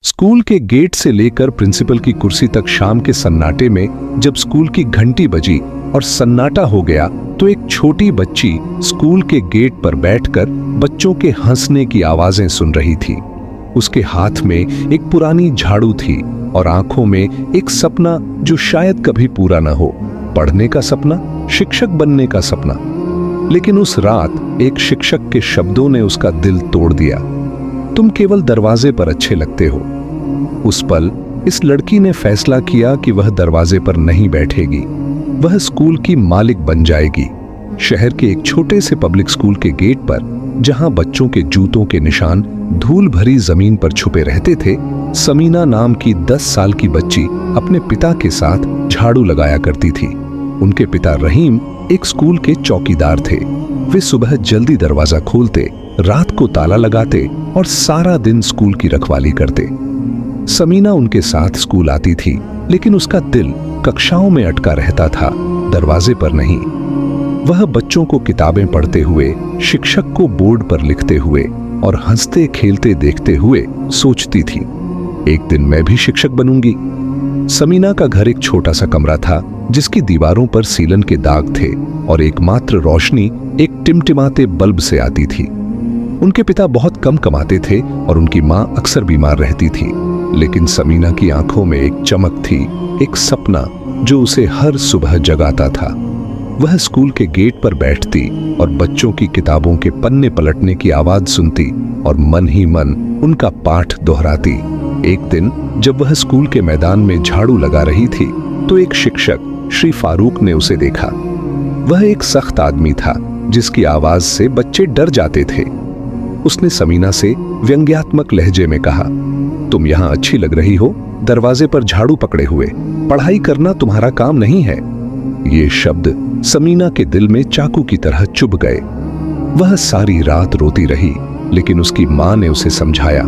School के gate से लेकर प्रिंसिपल की कुर्सी तक शाम के सन्नाटे में जब स्कूल की घंटी बजी और सन्नाटा हो गया तो एक छोटी बच्ची स्कूल के गेट पर बैठकर बच्चों के हंसने की आवाजें सुन रही थी। उसके हाथ में एक पुरानी झाड़ू थी और आंखों में एक सपना जो शायद कभी पूरा न हो, पढ़ने का सपना, शिक्षक बनने का सपना। लेकिन उस रात एक शिक्षक के शब्दों ने उसका दिल तोड़ दिया। तुम केवल दरवाजे पर अच्छे लगते हो। उस पल इस लड़की ने फैसला किया कि वह दरवाजे पर नहीं बैठेगी, वह स्कूल की मालिक बन जाएगी। शहर के एक छोटे से पब्लिक स्कूल के गेट पर, जहां बच्चों के जूतों के निशान धूल भरी जमीन पर छुपे रहते थे, समीना नाम की 10 साल की बच्ची अपने पिता के साथ झाड़ू लगाया करती थी। उनके पिता रहीम एक स्कूल के चौकीदार थे। वे सुबह जल्दी दरवाजा खोलते, रात को ताला लगाते और सारा दिन स्कूल की रखवाली करते। समीना उनके साथ स्कूल आती थी, लेकिन उसका दिल कक्षाओं में अटका रहता था, दरवाजे पर नहीं। वह बच्चों को किताबें पढ़ते हुए, शिक्षक को बोर्ड पर लिखते हुए और हंसते खेलते देखते हुए सोचती थी, एक दिन मैं भी शिक्षक बनूंगी। समीना का घर एक छोटा सा कमरा था, जिसकी दीवारों पर सीलन के दाग थे और एकमात्र रोशनी एक टिमटिमाते बल्ब से आती थी। उनके पिता बहुत कम कमाते थे और उनकी मां अक्सर बीमार रहती थी, लेकिन समीना की आंखों में एक चमक थी, एक सपना जो उसे हर सुबह जगाता था। वह स्कूल के गेट पर बैठती और बच्चों की किताबों के पन्ने पलटने की आवाज सुनती और मन ही मन उनका पाठ दोहराती। एक दिन जब वह स्कूल के मैदान में झाड़ू लगा रही थी तो एक शिक्षक श्री फारूक ने उसे देखा। वह एक सख्त आदमी था, जिसकी आवाज से बच्चे डर जाते थे। उसने समीना से व्यंग्यात्मक लहजे में कहा, तुम यहां अच्छी लग रही हो, दरवाजे पर झाड़ू पकड़े हुए, पढ़ाई करना तुम्हारा काम नहीं है। ये शब्द समीना के दिल में चाकू की तरह चुभ गए। वह सारी रात रोती रही, लेकिन उसकी मां ने उसे समझाया,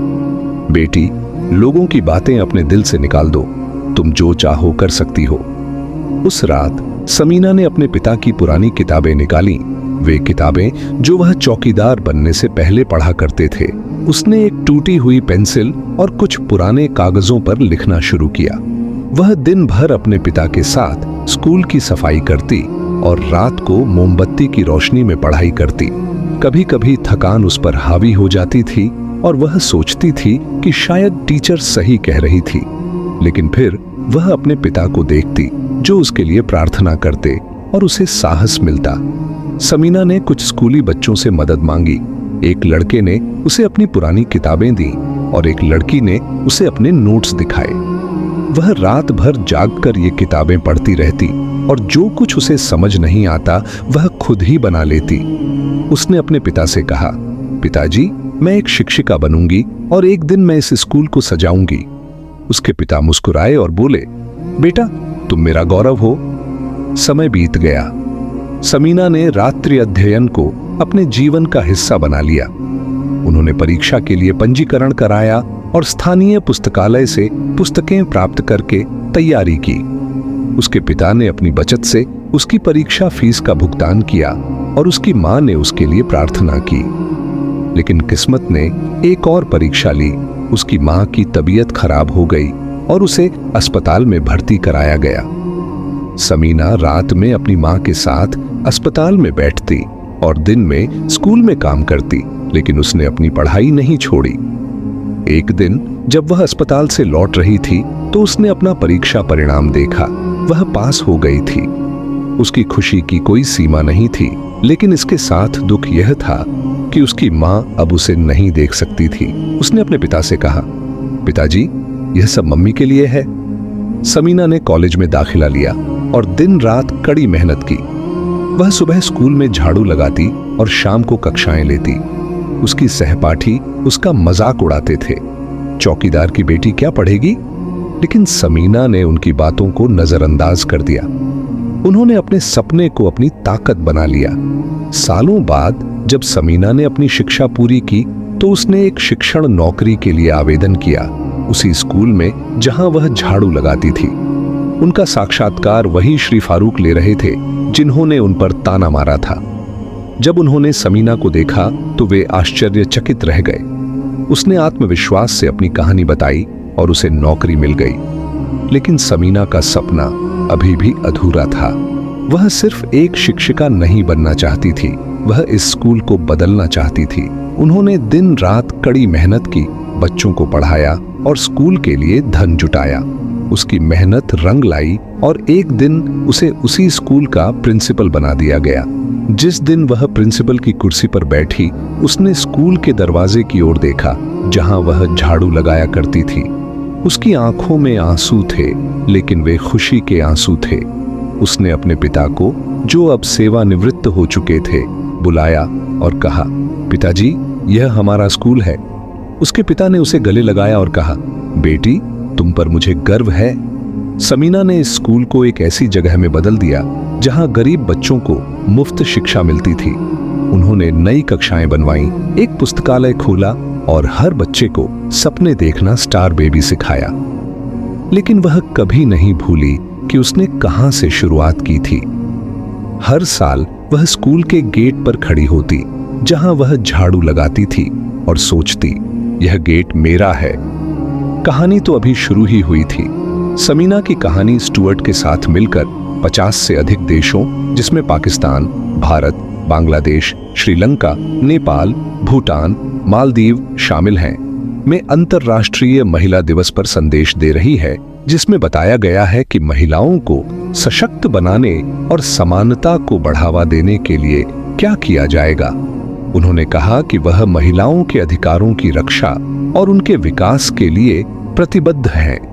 बेटी, लोगों की बातें अपने दिल से निकाल दो, तुम जो चाहो कर सकती हो। उस रात समीना ने अपने पिता की पुरानी किताबें निकाली, वे किताबें जो वह चौकीदार बनने से पहले पढ़ा करते थे। उसने एक टूटी हुई पेंसिल और कुछ पुराने कागजों पर लिखना शुरू किया। वह दिन भर अपने पिता के साथ स्कूल की सफाई करती और रात को मोमबत्ती की रोशनी में पढ़ाई करती। कभी कभी थकान उस पर हावी हो जाती थी और वह सोचती थी कि शायद टीचर सही कह रही थी, लेकिन फिर वह अपने पिता को देखती जो उसके लिए प्रार्थना करते और उसे साहस मिलता। समीना ने कुछ स्कूली बच्चों से मदद मांगी। एक लड़के ने उसे अपनी पुरानी किताबें दी और एक लड़की ने उसे अपने नोट्स दिखाए। वह रात भर जागकर ये किताबें पढ़ती रहती और जो कुछ उसे समझ नहीं आता वह खुद ही बना लेती। उसने अपने पिता से कहा, पिताजी, मैं एक शिक्षिका बनूंगी और एक दिन मैं इस स्कूल को सजाऊंगी। उसके पिता मुस्कुराए और बोले, बेटा, तुम मेरा गौरव हो। समय बीत गया। समीना ने रात्रि अध्ययन को अपने जीवन का हिस्सा बना लिया। उन्होंने परीक्षा के लिए पंजीकरण कराया और स्थानीय पुस्तकालय से पुस्तकें प्राप्त करके तैयारी की। उसके पिता ने अपनी बचत से उसकी परीक्षा फीस का भुगतान किया और उसकी मां ने उसके लिए प्रार्थना की। लेकिन किस्मत ने एक और परीक्षा ली। उसकी मां की तबीयत खराब हो गई और उसे अस्पताल में भर्ती कराया गया। समीना रात में अपनी मां के साथ अस्पताल में बैठती और दिन में स्कूल में काम करती, लेकिन उसने अपनी पढ़ाई नहीं छोड़ी। एक दिन जब वह अस्पताल से लौट रही थी तो उसने अपना परीक्षा परिणाम देखा। वह पास हो गई थी। उसकी खुशी की कोई सीमा नहीं थी, लेकिन इसके साथ दुख यह था कि उसकी मां अब उसे नहीं देख सकती थी। उसने अपने पिता से कहा, पिताजी, यह सब मम्मी के लिए है। समीना ने कॉलेज में दाखिला लिया और दिन रात कड़ी मेहनत की। वह सुबह स्कूल में झाड़ू लगाती और शाम को कक्षाएं लेती। उसकी सहपाठी उसका मजाक उड़ाते थे, चौकीदार की बेटी क्या पढ़ेगी? लेकिन समीना ने उनकी बातों को नजरअंदाज कर दिया। उन्होंने अपने सपने को अपनी ताकत बना लिया। सालों बाद जब समीना ने अपनी शिक्षा पूरी की तो उसने एक शिक्षण नौकरी के लिए आवेदन किया, उसी स्कूल में जहां वह झाड़ू लगाती थी। उनका साक्षात्कार वही श्री फारूक ले रहे थे जिन्होंने उन पर ताना मारा था। जब उन्होंने समीना को देखा तो वे आश्चर्यचकित रह गए। उसने आत्मविश्वास से अपनी कहानी बताई और उसे नौकरी मिल गई। लेकिन समीना का सपना अभी भी अधूरा था। वह सिर्फ एक शिक्षिका नहीं बनना चाहती थी, वह इस स्कूल को बदलना चाहती थी। उन्होंने दिन रात कड़ी मेहनत की, बच्चों को पढ़ाया और स्कूल के लिए धन जुटाया। उसकी मेहनत रंग लाई और एक दिन उसे उसी स्कूल का प्रिंसिपल बना दिया गया। जिस दिन वह प्रिंसिपल की कुर्सी पर बैठी, उसने स्कूल के दरवाजे की ओर देखा जहां वह झाड़ू लगाया करती थी। उसकी आंखों में आंसू थे, लेकिन वे खुशी के आंसू थे। उसने अपने पिता को, जो अब सेवानिवृत्त हो चुके थे, बुलाया और कहा, पिताजी, यह हमारा स्कूल है। उसके पिता ने उसे गले लगाया और कहा, बेटी, तुम पर मुझे गर्व है। समीना ने इस स्कूल को एक ऐसी जगह में बदल दिया जहां गरीब बच्चों को मुफ्त शिक्षा मिलती थी। उन्होंने नई कक्षाएं बनवाईं, एक पुस्तकालय खोला और हर बच्चे को सपने देखना स्टार बेबी सिखाया। लेकिन वह कभी नहीं भूली कि उसने कहां से शुरुआत की थी। हर साल वह स्कूल के गेट पर खड़ी होती, जहां वह झाड़ू लगाती थी और सोचती, यह गेट मेरा है। कहानी तो अभी शुरू ही हुई थी। समीना की कहानी स्टुअर्ट के साथ मिलकर 50 से अधिक देशों, जिसमें पाकिस्तान, भारत, बांग्लादेश, श्रीलंका, नेपाल, भूटान, मालदीव शामिल हैं, में अंतर्राष्ट्रीय महिला दिवस पर संदेश दे रही है, जिसमें बताया गया है कि महिलाओं को सशक्त बनाने और समानता को बढ़ावा देने के लिए क्या किया जाएगा। उन्होंने कहा कि वह महिलाओं के अधिकारों की रक्षा और उनके विकास के लिए प्रतिबद्ध हैं।